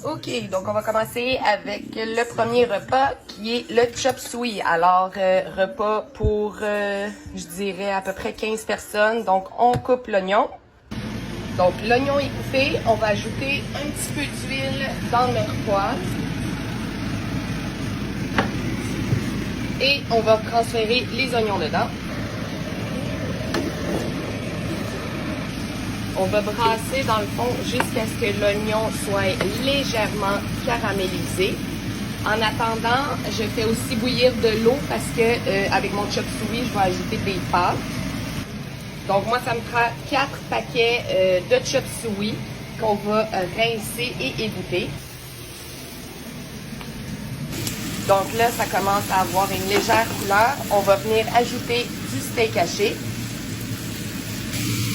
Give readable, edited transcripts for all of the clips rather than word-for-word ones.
OK, donc on va commencer avec le premier repas qui est le chop suey. Alors, repas pour, je dirais, à peu près 15 personnes. Donc, on coupe l'oignon. Donc, l'oignon est coupé. On va ajouter un petit peu d'huile dans notre poêle. Et on va transférer les oignons dedans. On va brasser dans le fond jusqu'à ce que l'oignon soit légèrement caramélisé. En attendant, je fais aussi bouillir de l'eau parce que avec mon chop suey, je vais ajouter des pâtes. Donc moi, ça me prend 4 paquets de chop suey qu'on va rincer et égoutter. Donc là, ça commence à avoir une légère couleur. On va venir ajouter du steak haché.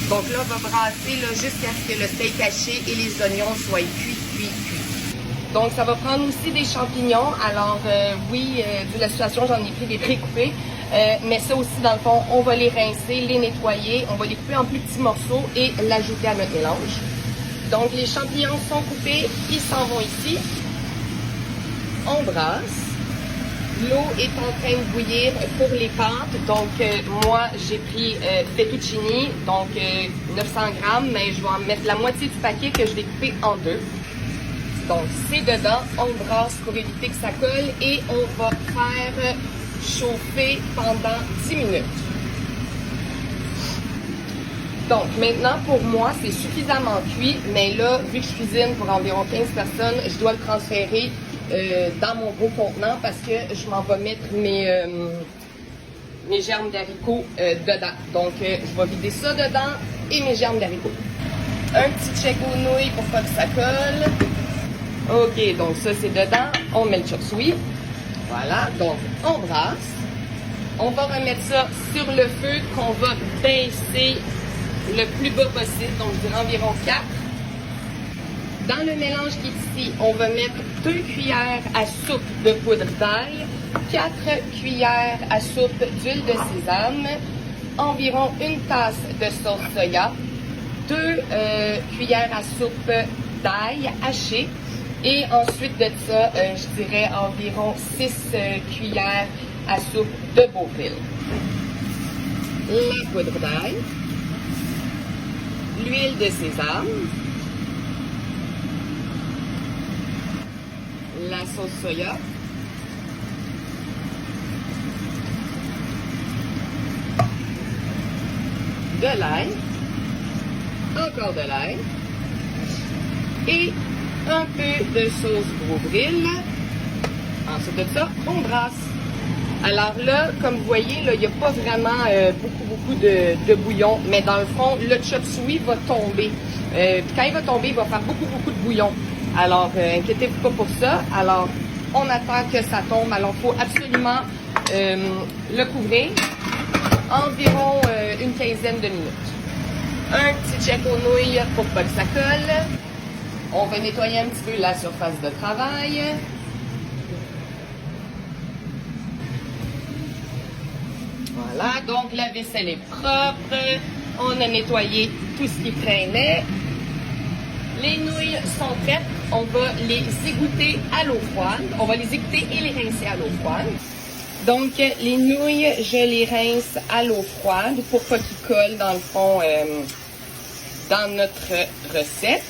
Donc là, on va brasser jusqu'à ce que le steak haché et les oignons soient cuits. Donc ça va prendre aussi des champignons. Alors oui, vu la situation, j'en ai pris des précoupés. Mais ça aussi, dans le fond, on va les rincer, les nettoyer. On va les couper en plus petits morceaux et l'ajouter à notre mélange. Donc les champignons sont coupés, ils s'en vont ici. On brasse. L'eau est en train de bouillir pour les pâtes. Donc, moi, j'ai pris fettuccini, donc 900 grammes, mais je vais en mettre la moitié du paquet que je vais couper en deux. Donc, c'est dedans. On brasse pour éviter que ça colle et on va faire chauffer pendant 10 minutes. Donc, maintenant, pour moi, c'est suffisamment cuit, mais là, vu que je cuisine pour environ 15 personnes, je dois le transférer dans mon gros contenant parce que je m'en vais mettre mes germes d'haricots dedans. Donc, je vais vider ça dedans et mes germes d'haricots. Un petit check aux nouilles pour pas que ça colle. OK, donc ça, c'est dedans. On met le chop suey. Voilà, donc on brasse. On va remettre ça sur le feu qu'on va baisser le plus bas possible, donc je dirais environ 4. Dans le mélange qui est ici, on va mettre 2 cuillères à soupe de poudre d'ail, 4 cuillères à soupe d'huile de sésame, environ 1 tasse de sauce soya, 2 cuillères à soupe d'ail haché et ensuite de ça, je dirais environ 6 cuillères à soupe de Beauville. La poudre d'ail, l'huile de sésame, la sauce soya, de l'ail, encore de l'ail et un peu de sauce Beauville. Ensuite de ça, on brasse. Alors là, comme vous voyez, il n'y a pas vraiment beaucoup de bouillon, mais dans le fond, le chop suey va tomber. Quand il va tomber, il va faire beaucoup de bouillon. Alors, inquiétez-vous pas pour ça. Alors, on attend que ça tombe. Alors, il faut absolument le couvrir environ une quinzaine de minutes. Un petit check aux nouilles pour pas que ça colle. On va nettoyer un petit peu la surface de travail. Voilà, donc la vaisselle est propre. On a nettoyé tout ce qui traînait. Les nouilles sont prêtes. On va les égoutter à l'eau froide. On va les égoutter et les rincer à l'eau froide. Donc, les nouilles, je les rince à l'eau froide pour pas qu'ils collent, dans le fond, dans notre recette.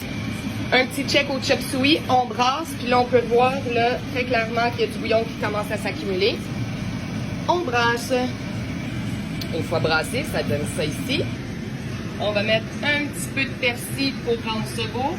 Un petit check au chop suey. On brasse, puis là, on peut voir là, très clairement qu'il y a du bouillon qui commence à s'accumuler. On brasse. Une fois brassé, ça donne ça ici. On va mettre un petit peu de persil pour rendre ça beau.